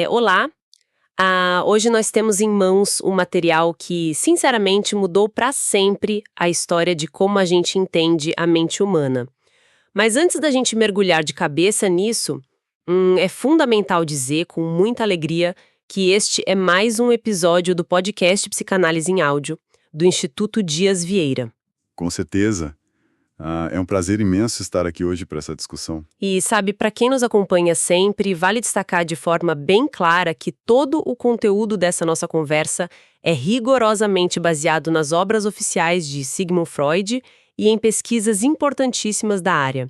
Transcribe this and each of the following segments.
Olá. Hoje nós temos em mãos um material que, sinceramente, mudou para sempre a história de como a gente entende a mente humana. Mas antes da gente mergulhar de cabeça nisso, é fundamental dizer, com muita alegria, que este é mais um episódio do podcast Psicanálise em Áudio, do Instituto Dias Vieira. Com certeza. É um prazer imenso estar aqui hoje para essa discussão. E, sabe, para quem nos acompanha sempre, vale destacar de forma bem clara que todo o conteúdo dessa nossa conversa é rigorosamente baseado nas obras oficiais de Sigmund Freud e em pesquisas importantíssimas da área.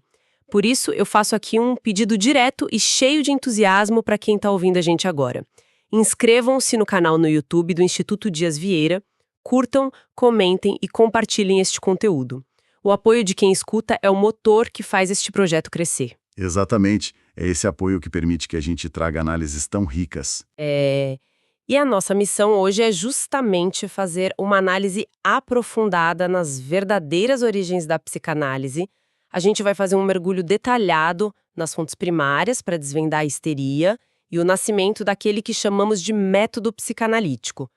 Por isso, eu faço aqui um pedido direto e cheio de entusiasmo para quem está ouvindo a gente agora. Inscrevam-se no canal no YouTube do Instituto Dias Vieira, curtam, comentem e compartilhem este conteúdo. O apoio de quem escuta é o motor que faz este projeto crescer. Exatamente. É esse apoio que permite que a gente traga análises tão ricas. E a nossa missão hoje é justamente fazer uma análise aprofundada nas verdadeiras origens da psicanálise. A gente vai fazer um mergulho detalhado nas fontes primárias para desvendar a histeria e o nascimento daquele que chamamos de método psicanalítico.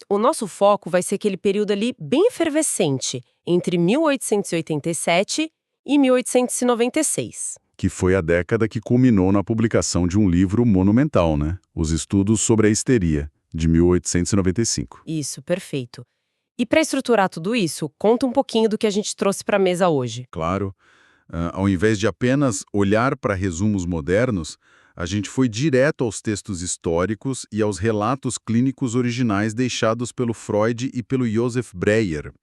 O nosso foco vai ser aquele período ali bem efervescente, entre 1887 e 1896. Que foi a década que culminou na publicação de um livro monumental, né? Os Estudos sobre a Histeria, de 1895. Isso, perfeito. E para estruturar tudo isso, conta um pouquinho do que a gente trouxe para a mesa hoje. Claro, ao invés de apenas olhar para resumos modernos, a gente foi direto aos textos históricos e aos relatos clínicos originais deixados pelo Freud e pelo Joseph Breuer.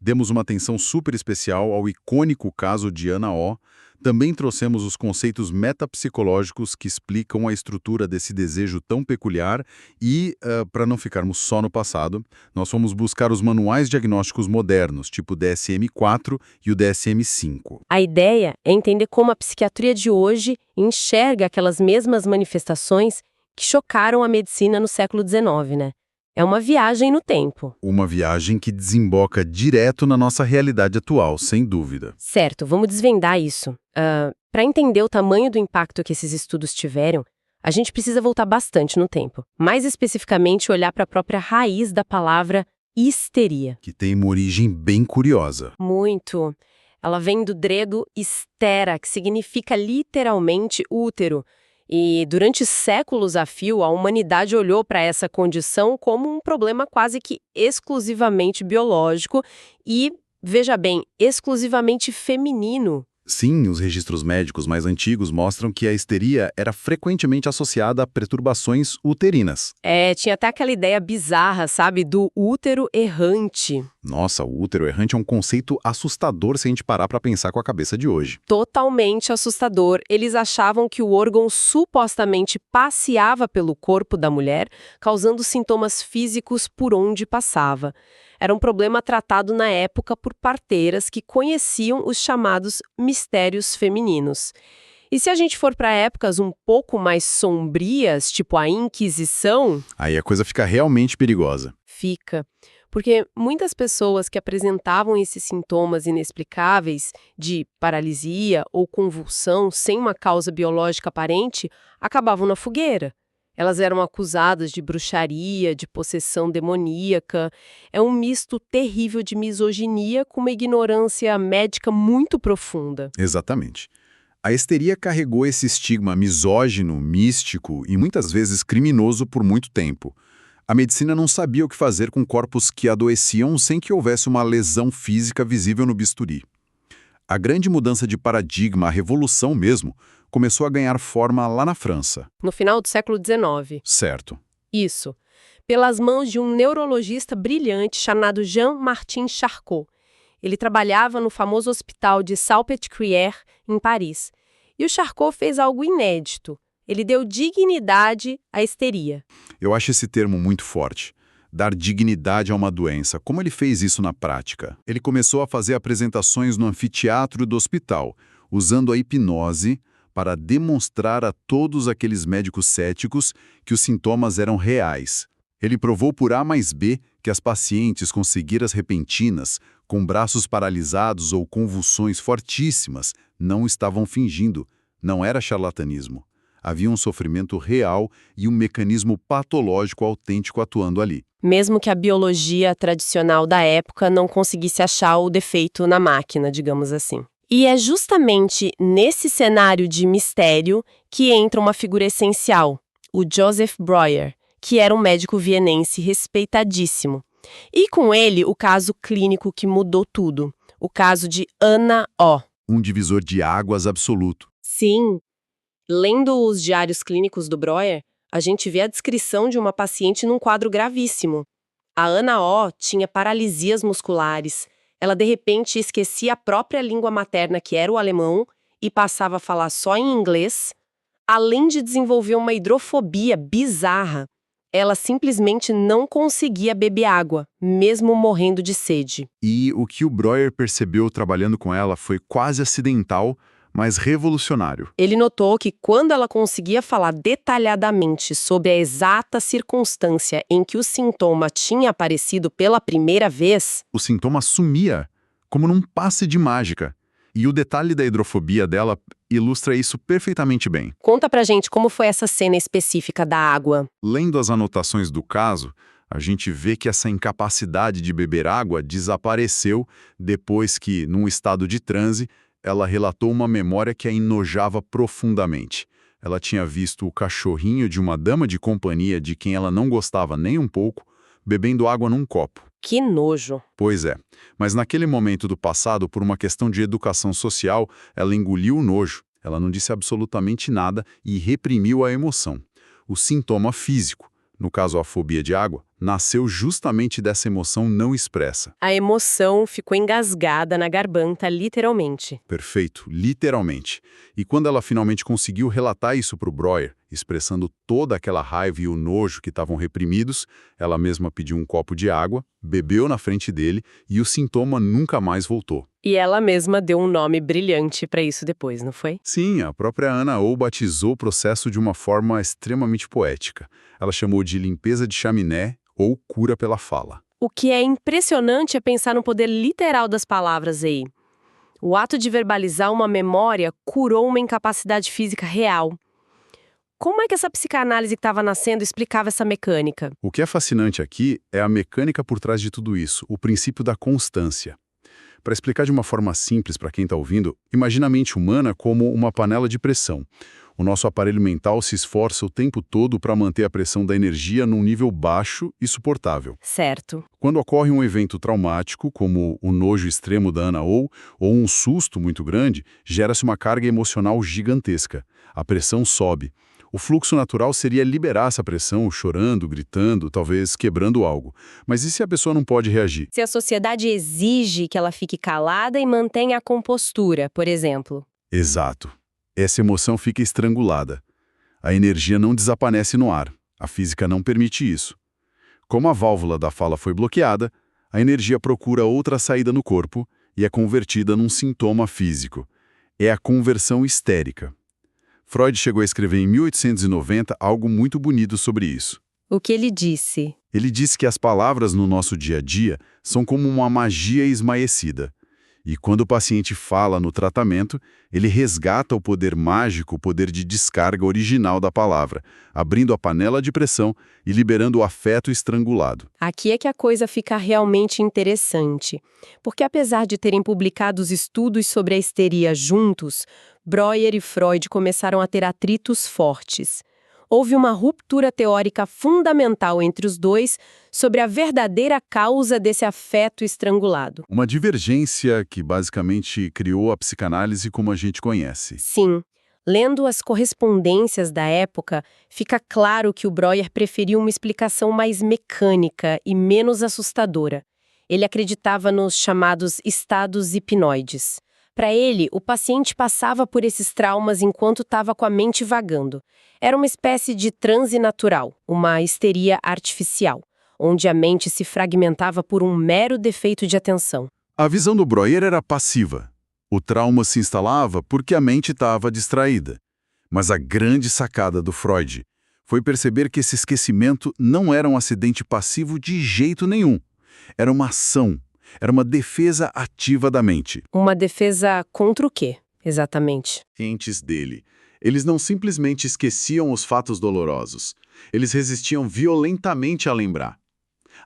Demos uma atenção super especial ao icônico caso de Ana O. Também trouxemos os conceitos metapsicológicos que explicam a estrutura desse desejo tão peculiar e, para não ficarmos só no passado, nós fomos buscar os manuais diagnósticos modernos, tipo o DSM-4 e o DSM-5. A ideia é entender como a psiquiatria de hoje enxerga aquelas mesmas manifestações que chocaram a medicina no século XIX, né? É uma viagem no tempo. Uma viagem que desemboca direto na nossa realidade atual, sem dúvida. Certo, vamos desvendar isso. Para entender o tamanho do impacto que esses estudos tiveram, a gente precisa voltar bastante no tempo. Mais especificamente, olhar para a própria raiz da palavra histeria. Que tem uma origem bem curiosa. Muito. Ela vem do grego histera, que significa literalmente útero. E durante séculos a fio, a humanidade olhou para essa condição como um problema quase que exclusivamente biológico e, veja bem, exclusivamente feminino. Sim, os registros médicos mais antigos mostram que a histeria era frequentemente associada a perturbações uterinas. Tinha até aquela ideia bizarra, sabe, do útero errante. Nossa, o útero errante é um conceito assustador se a gente parar para pensar com a cabeça de hoje. Totalmente assustador. Eles achavam que o órgão supostamente passeava pelo corpo da mulher, causando sintomas físicos por onde passava. Era um problema tratado na época por parteiras que conheciam os chamados mistérios femininos. E se a gente for para épocas um pouco mais sombrias, tipo a Inquisição... Aí a coisa fica realmente perigosa. Fica. Porque muitas pessoas que apresentavam esses sintomas inexplicáveis de paralisia ou convulsão sem uma causa biológica aparente acabavam na fogueira. Elas eram acusadas de bruxaria, de possessão demoníaca. É um misto terrível de misoginia com uma ignorância médica muito profunda. Exatamente. A histeria carregou esse estigma misógino, místico e muitas vezes criminoso por muito tempo. A medicina não sabia o que fazer com corpos que adoeciam sem que houvesse uma lesão física visível no bisturi. A grande mudança de paradigma, a revolução mesmo, começou a ganhar forma lá na França. No final do século XIX. Certo. Isso. Pelas mãos de um neurologista brilhante chamado Jean-Martin Charcot. Ele trabalhava no famoso hospital de Salpêtrière, em Paris. E o Charcot fez algo inédito. Ele deu dignidade à histeria. Eu acho esse termo muito forte. Dar dignidade a uma doença. Como ele fez isso na prática? Ele começou a fazer apresentações no anfiteatro do hospital, usando a hipnose para demonstrar a todos aqueles médicos céticos que os sintomas eram reais. Ele provou por A mais B que as pacientes com cegueiras repentinas, com braços paralisados ou convulsões fortíssimas, não estavam fingindo, não era charlatanismo. Havia um sofrimento real e um mecanismo patológico autêntico atuando ali. Mesmo que a biologia tradicional da época não conseguisse achar o defeito na máquina, digamos assim. E é justamente nesse cenário de mistério que entra uma figura essencial, o Joseph Breuer, que era um médico vienense respeitadíssimo. E com ele, o caso clínico que mudou tudo, o caso de Ana O. Um divisor de águas absoluto. Sim, lendo os diários clínicos do Breuer, a gente vê a descrição de uma paciente num quadro gravíssimo. A Ana O tinha paralisias musculares. Ela, de repente, esquecia a própria língua materna, que era o alemão, e passava a falar só em inglês, além de desenvolver uma hidrofobia bizarra. Ela simplesmente não conseguia beber água, mesmo morrendo de sede. E o que o Breuer percebeu trabalhando com ela foi quase acidental, mas revolucionário. Ele notou que quando ela conseguia falar detalhadamente sobre a exata circunstância em que o sintoma tinha aparecido pela primeira vez, O sintoma sumia, como num passe de mágica. E o detalhe da hidrofobia dela ilustra isso perfeitamente bem. conta pra gente como foi essa cena específica da água. Lendo as anotações do caso, a gente vê que essa incapacidade de beber água desapareceu depois que, num estado de transe, ela relatou uma memória que a enojava profundamente. Ela tinha visto o cachorrinho de uma dama de companhia de quem ela não gostava nem um pouco, bebendo água num copo. Que nojo. Pois é, mas naquele momento do passado, por uma questão de educação social, ela engoliu o nojo. Ela não disse absolutamente nada e reprimiu a emoção. O sintoma físico, no caso a fobia de água, nasceu justamente dessa emoção não expressa. A emoção ficou engasgada na garganta, literalmente. Perfeito, literalmente. E quando ela finalmente conseguiu relatar isso para o Breuer, expressando toda aquela raiva e o nojo que estavam reprimidos, ela mesma pediu um copo de água, bebeu na frente dele e o sintoma nunca mais voltou. E ela mesma deu um nome brilhante pra isso depois, não foi? Sim, a própria Ana O batizou o processo de uma forma extremamente poética. Ela chamou de limpeza de chaminé ou cura pela fala. O que é impressionante é pensar no poder literal das palavras aí. O ato de verbalizar uma memória curou uma incapacidade física real. Como é que essa psicanálise que estava nascendo explicava essa mecânica? O que é fascinante aqui é a mecânica por trás de tudo isso, o princípio da constância. Para explicar de uma forma simples para quem está ouvindo, imagina a mente humana como uma panela de pressão. O nosso aparelho mental se esforça o tempo todo para manter a pressão da energia num nível baixo e suportável. Certo. Quando ocorre um evento traumático, como o nojo extremo da Ana ou um susto muito grande, gera-se uma carga emocional gigantesca. A pressão sobe. O fluxo natural seria liberar essa pressão, chorando, gritando, talvez quebrando algo. Mas e se a pessoa não pode reagir? Se a sociedade exige que ela fique calada e mantenha a compostura, por exemplo. Exato. Essa emoção fica estrangulada. A energia não desaparece no ar. A física não permite isso. Como a válvula da fala foi bloqueada, a energia procura outra saída no corpo e é convertida num sintoma físico. É a conversão histérica. Freud chegou a escrever em 1890 algo muito bonito sobre isso. O que ele disse? Ele disse que as palavras no nosso dia a dia são como uma magia esmaecida. E quando o paciente fala no tratamento, ele resgata o poder mágico, o poder de descarga original da palavra, abrindo a panela de pressão e liberando o afeto estrangulado. Aqui é que a coisa fica realmente interessante, porque apesar de terem publicado os estudos sobre a histeria juntos, Breuer e Freud começaram a ter atritos fortes. Houve uma ruptura teórica fundamental entre os dois sobre a verdadeira causa desse afeto estrangulado. Uma divergência que basicamente criou a psicanálise como a gente conhece. Sim, lendo as correspondências da época, fica claro que o Breuer preferia uma explicação mais mecânica e menos assustadora. Ele acreditava nos chamados estados hipnoides. Para ele, o paciente passava por esses traumas enquanto estava com a mente vagando. Era uma espécie de transe natural, uma histeria artificial, onde a mente se fragmentava por um mero defeito de atenção. A visão do Breuer era passiva. O trauma se instalava porque a mente estava distraída. Mas a grande sacada do Freud foi perceber que esse esquecimento não era um acidente passivo de jeito nenhum. Era uma ação. Era uma defesa ativa da mente. Uma defesa contra o quê, exatamente? Antes dele. Eles não simplesmente esqueciam os fatos dolorosos. Eles resistiam violentamente a lembrar.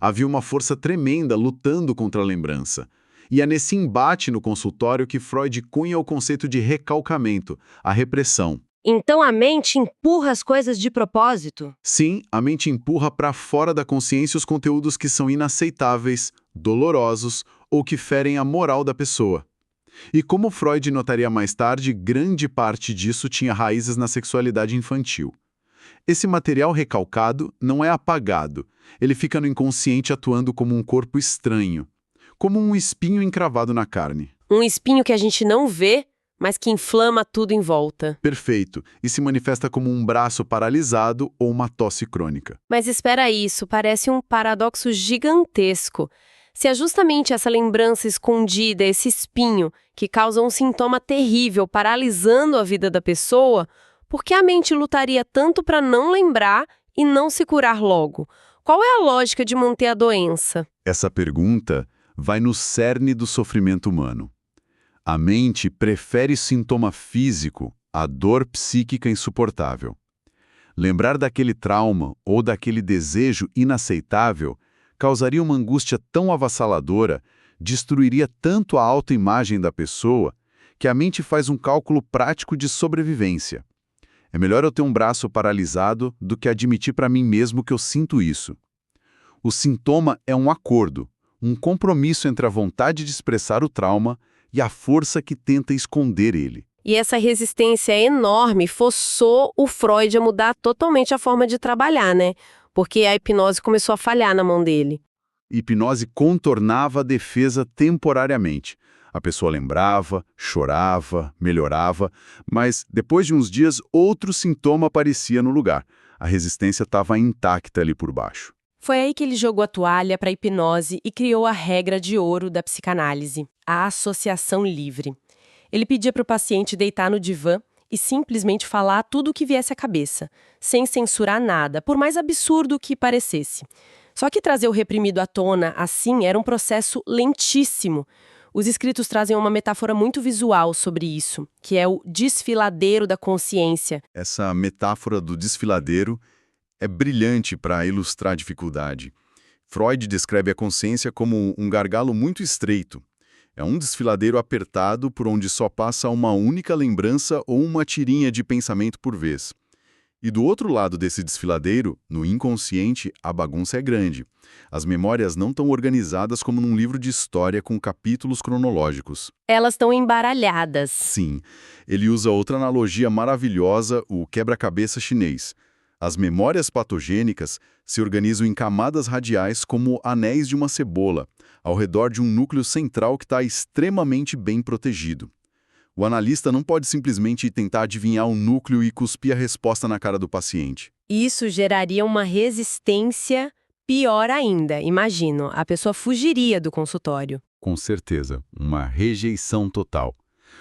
Havia uma força tremenda lutando contra a lembrança. E é nesse embate no consultório que Freud cunha o conceito de recalcamento, a repressão. Então a mente empurra as coisas de propósito? Sim, a mente empurra para fora da consciência os conteúdos que são inaceitáveis, dolorosos ou que ferem a moral da pessoa. E como Freud notaria mais tarde, grande parte disso tinha raízes na sexualidade infantil. Esse material recalcado não é apagado, ele fica no inconsciente atuando como um corpo estranho, como um espinho encravado na carne. Um espinho que a gente não vê, mas que inflama tudo em volta. Perfeito, e se manifesta como um braço paralisado ou uma tosse crônica. Mas espera aí, isso parece um paradoxo gigantesco. Se é justamente essa lembrança escondida, esse espinho, que causa um sintoma terrível, paralisando a vida da pessoa, por que a mente lutaria tanto para não lembrar e não se curar logo? Qual é a lógica de manter a doença? Essa pergunta vai no cerne do sofrimento humano. A mente prefere sintoma físico à dor psíquica insuportável. Lembrar daquele trauma ou daquele desejo inaceitável causaria uma angústia tão avassaladora, destruiria tanto a autoimagem da pessoa, que a mente faz um cálculo prático de sobrevivência. É melhor eu ter um braço paralisado do que admitir para mim mesmo que eu sinto isso. O sintoma é um acordo, um compromisso entre a vontade de expressar o trauma e a força que tenta esconder ele. E essa resistência enorme forçou o Freud a mudar totalmente a forma de trabalhar, né? Porque a hipnose começou a falhar na mão dele. Hipnose contornava a defesa temporariamente. A pessoa lembrava, chorava, melhorava, mas depois de uns dias outro sintoma aparecia no lugar. A resistência estava intacta ali por baixo. Foi aí que ele jogou a toalha para a hipnose e criou a regra de ouro da psicanálise, a associação livre. Ele pedia para o paciente deitar no divã e simplesmente falar tudo o que viesse à cabeça, sem censurar nada, por mais absurdo que parecesse. Só que trazer o reprimido à tona, assim, era um processo lentíssimo. Os escritos trazem uma metáfora muito visual sobre isso, que é o desfiladeiro da consciência. Essa metáfora do desfiladeiro é brilhante para ilustrar a dificuldade. Freud descreve a consciência como um gargalo muito estreito. É um desfiladeiro apertado por onde só passa uma única lembrança ou uma tirinha de pensamento por vez. E do outro lado desse desfiladeiro, no inconsciente, a bagunça é grande. As memórias não estão organizadas como num livro de história com capítulos cronológicos. Elas estão embaralhadas. Sim, ele usa outra analogia maravilhosa, o quebra-cabeça chinês. As memórias patogênicas se organizam em camadas radiais como anéis de uma cebola, ao redor de um núcleo central que está extremamente bem protegido. O analista não pode simplesmente tentar adivinhar o núcleo e cuspir a resposta na cara do paciente. Isso geraria uma resistência pior ainda. Imagino, a pessoa fugiria do consultório. Com certeza, uma rejeição total.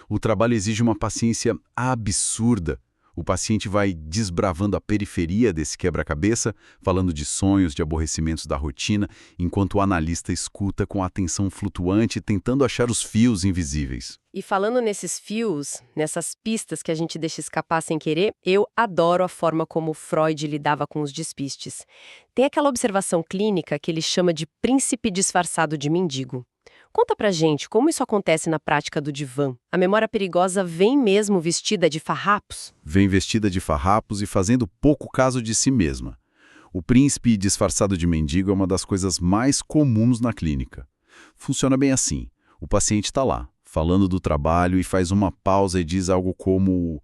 O trabalho exige uma paciência absurda. O paciente vai desbravando a periferia desse quebra-cabeça, falando de sonhos, de aborrecimentos da rotina, enquanto o analista escuta com atenção flutuante, tentando achar os fios invisíveis. E falando nesses fios, nessas pistas que a gente deixa escapar sem querer, eu adoro a forma como Freud lidava com os despistes. Tem aquela observação clínica que ele chama de príncipe disfarçado de mendigo. Conta pra gente como isso acontece na prática do divã. A memória perigosa vem mesmo vestida de farrapos? Vem vestida de farrapos e fazendo pouco caso de si mesma. O príncipe disfarçado de mendigo é uma das coisas mais comuns na clínica. Funciona bem assim. O paciente está lá, falando do trabalho e faz uma pausa e diz algo como: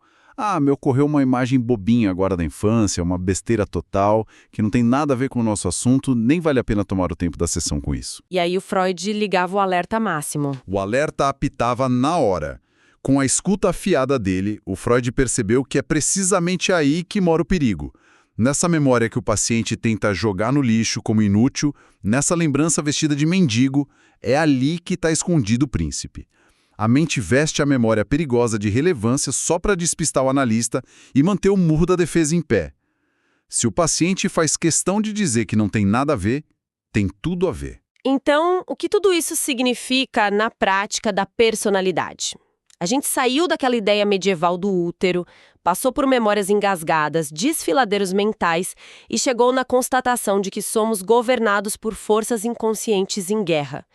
me ocorreu uma imagem bobinha agora da infância, uma besteira total, que não tem nada a ver com o nosso assunto, nem vale a pena tomar o tempo da sessão com isso. E aí o Freud ligava o alerta máximo. O alerta apitava na hora. Com a escuta afiada dele, o Freud percebeu que é precisamente aí que mora o perigo. Nessa memória que o paciente tenta jogar no lixo como inútil, nessa lembrança vestida de mendigo, é ali que está escondido o príncipe. A mente veste a memória perigosa de relevância só para despistar o analista e manter o murro da defesa em pé. Se o paciente faz questão de dizer que não tem nada a ver, tem tudo a ver. Então, o que tudo isso significa na prática da personalidade? A gente saiu daquela ideia medieval do útero passou por memórias engasgadas, desfiladeiros mentais e chegou na constatação de que somos governados por forças inconscientes em guerra.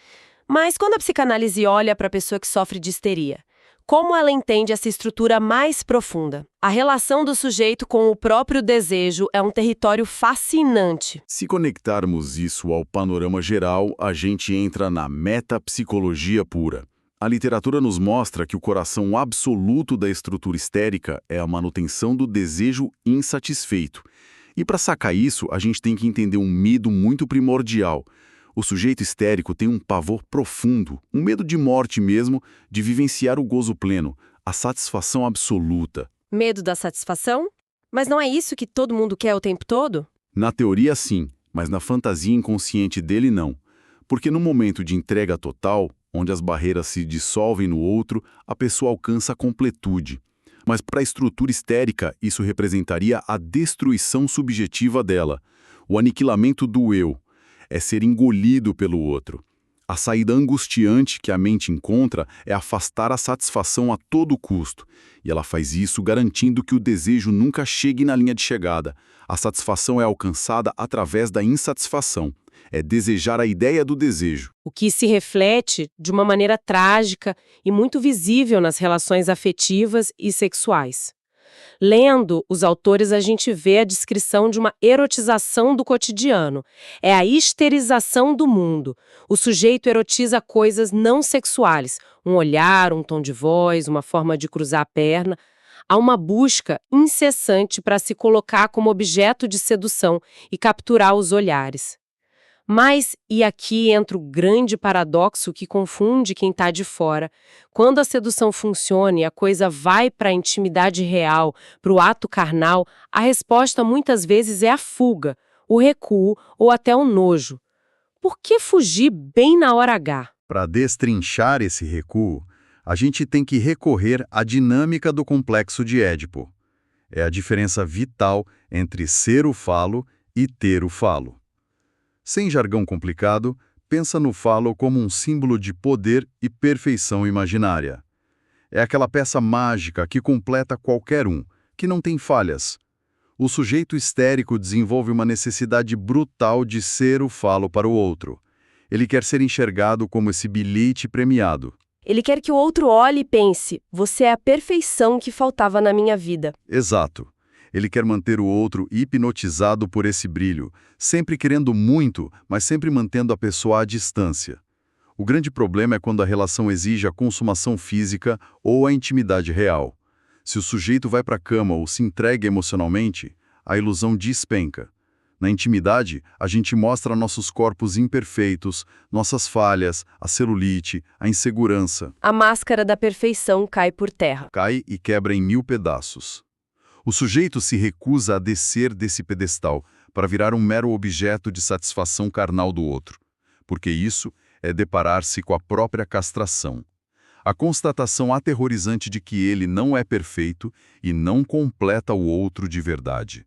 Mas quando a psicanálise olha para a pessoa que sofre de histeria, como ela entende essa estrutura mais profunda? A relação do sujeito com o próprio desejo é um território fascinante. Se conectarmos isso ao panorama geral, a gente entra na metapsicologia pura. A literatura nos mostra que o coração absoluto da estrutura histérica é a manutenção do desejo insatisfeito. E para sacar isso, a gente tem que entender um medo muito primordial. O sujeito histérico tem um pavor profundo, um medo de morte mesmo, de vivenciar o gozo pleno, a satisfação absoluta. Medo da satisfação? Mas não é isso que todo mundo quer o tempo todo? Na teoria, sim, mas na fantasia inconsciente dele, não. Porque no momento de entrega total, onde as barreiras se dissolvem no outro, a pessoa alcança a completude. Mas para a estrutura histérica, isso representaria a destruição subjetiva dela, o aniquilamento do eu. É ser engolido pelo outro. A saída angustiante que a mente encontra é afastar a satisfação a todo custo. E ela faz isso garantindo que o desejo nunca chegue na linha de chegada. A satisfação é alcançada através da insatisfação. É desejar a ideia do desejo. O que se reflete de uma maneira trágica e muito visível nas relações afetivas e sexuais. Lendo os autores, a gente vê a descrição de uma erotização do cotidiano. É a histerização do mundo. O sujeito erotiza coisas não sexuais. Um olhar, um tom de voz, uma forma de cruzar a perna. Há uma busca incessante para se colocar como objeto de sedução e capturar os olhares. Mas, e aqui entra o grande paradoxo que confunde quem está de fora, quando a sedução funciona e a coisa vai para a intimidade real, para o ato carnal, a resposta muitas vezes é a fuga, o recuo ou até o nojo. Por que fugir bem na hora H? Para destrinchar esse recuo, a gente tem que recorrer à dinâmica do complexo de Édipo. É a diferença vital entre ser o falo e ter o falo. Sem jargão complicado, pensa no falo como um símbolo de poder e perfeição imaginária. É aquela peça mágica que completa qualquer um, que não tem falhas. O sujeito histérico desenvolve uma necessidade brutal de ser o falo para o outro. Ele quer ser enxergado como esse bilhete premiado. Ele quer que o outro olhe e pense, você é a perfeição que faltava na minha vida. Exato. Ele quer manter o outro hipnotizado por esse brilho, sempre querendo muito, mas sempre mantendo a pessoa à distância. O grande problema é quando a relação exige a consumação física ou a intimidade real. Se o sujeito vai para a cama ou se entrega emocionalmente, a ilusão despenca. Na intimidade, a gente mostra nossos corpos imperfeitos, nossas falhas, a celulite, a insegurança. A máscara da perfeição cai por terra. Cai e quebra em 1000 pedaços. O sujeito se recusa a descer desse pedestal para virar um mero objeto de satisfação carnal do outro, porque isso é deparar-se com a própria castração. A constatação aterrorizante de que ele não é perfeito e não completa o outro de verdade.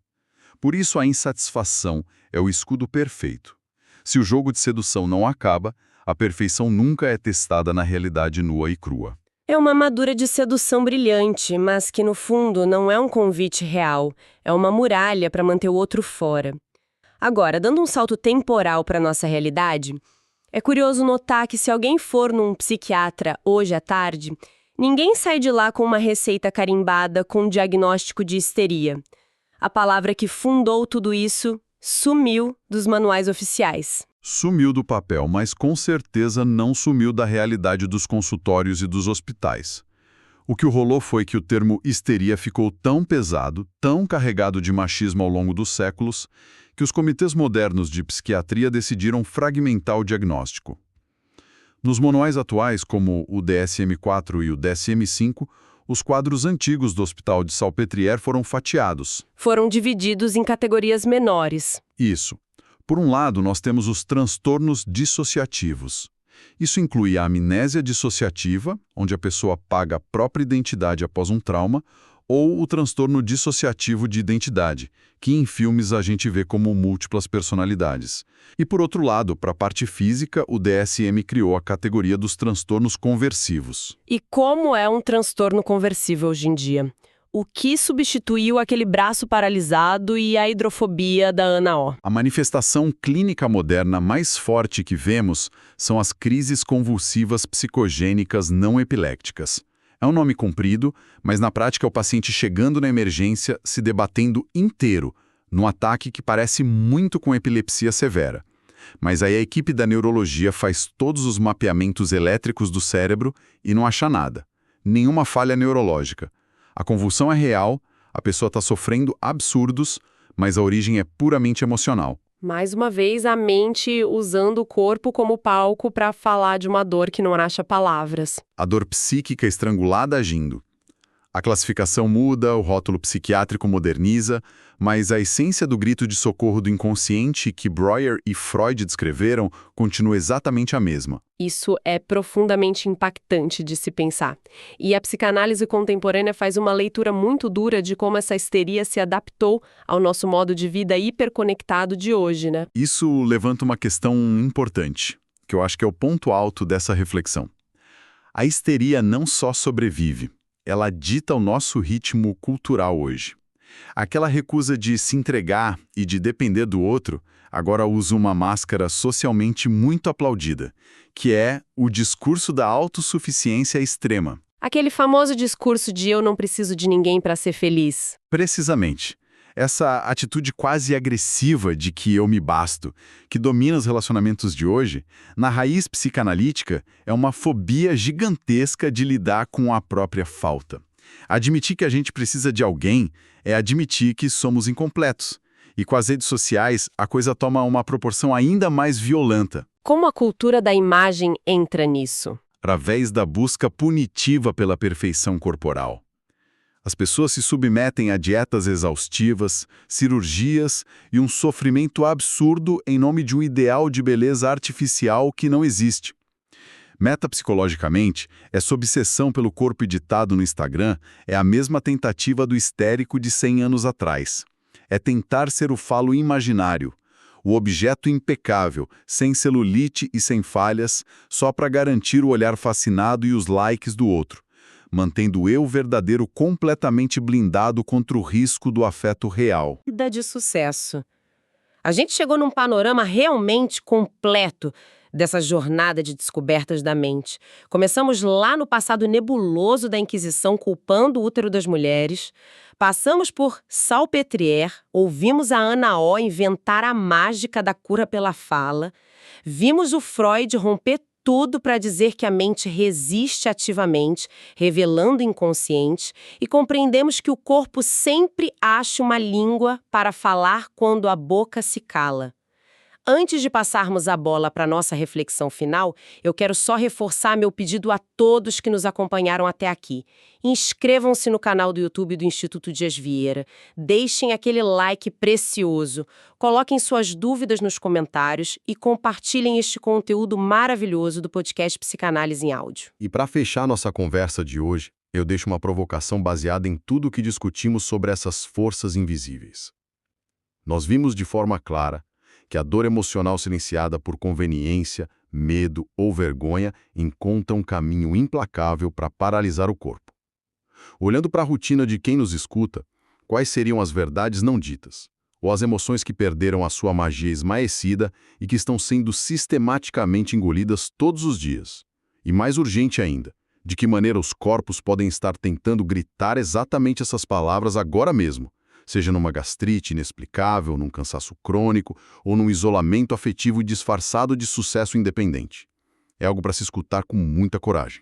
Por isso a insatisfação é o escudo perfeito. Se o jogo de sedução não acaba, a perfeição nunca é testada na realidade nua e crua. É uma armadura de sedução brilhante, mas que no fundo não é um convite real, é uma muralha para manter o outro fora. Agora, dando um salto temporal para a nossa realidade, é curioso notar que se alguém for num psiquiatra hoje à tarde, ninguém sai de lá com uma receita carimbada com um diagnóstico de histeria. A palavra que fundou tudo isso sumiu dos manuais oficiais. Sumiu do papel, mas com certeza não sumiu da realidade dos consultórios e dos hospitais. O que rolou foi que o termo histeria ficou tão pesado, tão carregado de machismo ao longo dos séculos, que os comitês modernos de psiquiatria decidiram fragmentar o diagnóstico. Nos manuais atuais, como o DSM-4 e o DSM-5, os quadros antigos do Hospital de Salpêtrière foram fatiados. Foram divididos em categorias menores. Isso. Por um lado, nós temos os transtornos dissociativos. Isso inclui a amnésia dissociativa, onde a pessoa apaga a própria identidade após um trauma, ou o transtorno dissociativo de identidade, que em filmes a gente vê como múltiplas personalidades. E por outro lado, para a parte física, o DSM criou a categoria dos transtornos conversivos. E como é um transtorno conversível hoje em dia? o que substituiu aquele braço paralisado e a hidrofobia da Ana O. A manifestação clínica moderna mais forte que vemos são as crises convulsivas psicogênicas não epilépticas. É um nome comprido, mas na prática é o paciente chegando na emergência se debatendo inteiro, num ataque que parece muito com epilepsia severa. Mas aí a equipe da neurologia faz todos os mapeamentos elétricos do cérebro e não acha nada. Nenhuma falha neurológica. A convulsão é real, a pessoa está sofrendo absurdos, mas a origem é puramente emocional. Mais uma vez, a mente usando o corpo como palco para falar de uma dor que não acha palavras. A dor psíquica estrangulada agindo. A classificação muda, o rótulo psiquiátrico moderniza, mas a essência do grito de socorro do inconsciente que Breuer e Freud descreveram continua exatamente a mesma. Isso é profundamente impactante de se pensar. E a psicanálise contemporânea faz uma leitura muito dura de como essa histeria se adaptou ao nosso modo de vida hiperconectado de hoje, né? Isso levanta uma questão importante, que eu acho que é o ponto alto dessa reflexão. A histeria não só sobrevive, ela dita o nosso ritmo cultural hoje. Aquela recusa de se entregar e de depender do outro agora usa uma máscara socialmente muito aplaudida, que é o discurso da autossuficiência extrema. Aquele famoso discurso de eu não preciso de ninguém para ser feliz. Precisamente. Essa atitude quase agressiva de que eu me basto, que domina os relacionamentos de hoje, na raiz psicanalítica, é uma fobia gigantesca de lidar com a própria falta. Admitir que a gente precisa de alguém é admitir que somos incompletos. E com as redes sociais, a coisa toma uma proporção ainda mais violenta. Como a cultura da imagem entra nisso? Através da busca punitiva pela perfeição corporal. As pessoas se submetem a dietas exaustivas, cirurgias e um sofrimento absurdo em nome de um ideal de beleza artificial que não existe. Metapsicologicamente, essa obsessão pelo corpo editado no Instagram é a mesma tentativa do histérico de 100 anos atrás. É tentar ser o falo imaginário, o objeto impecável, sem celulite e sem falhas, só para garantir o olhar fascinado e os likes do outro, mantendo o eu verdadeiro completamente blindado contra o risco do afeto real. Vida de sucesso. A gente chegou num panorama realmente completo dessa jornada de descobertas da mente. Começamos lá no passado nebuloso da Inquisição culpando o útero das mulheres, passamos por Salpêtrière, ouvimos a Ana O inventar a mágica da cura pela fala, vimos o Freud romper tudo para dizer que a mente resiste ativamente, revelando o inconsciente, e compreendemos que o corpo sempre acha uma língua para falar quando a boca se cala. Antes de passarmos a bola para a nossa reflexão final, eu quero só reforçar meu pedido a todos que nos acompanharam até aqui. Inscrevam-se no canal do YouTube do Instituto Dias Vieira, deixem aquele like precioso, coloquem suas dúvidas nos comentários e compartilhem este conteúdo maravilhoso do podcast Psicanálise em Áudio. E para fechar nossa conversa de hoje, eu deixo uma provocação baseada em tudo o que discutimos sobre essas forças invisíveis. Nós vimos de forma clara que a dor emocional silenciada por conveniência, medo ou vergonha encontra um caminho implacável para paralisar o corpo. Olhando para a rotina de quem nos escuta, quais seriam as verdades não ditas, ou as emoções que perderam a sua magia esmaecida e que estão sendo sistematicamente engolidas todos os dias? E mais urgente ainda, de que maneira os corpos podem estar tentando gritar exatamente essas palavras agora mesmo, seja numa gastrite inexplicável, num cansaço crônico ou num isolamento afetivo disfarçado de sucesso independente. É algo para se escutar com muita coragem.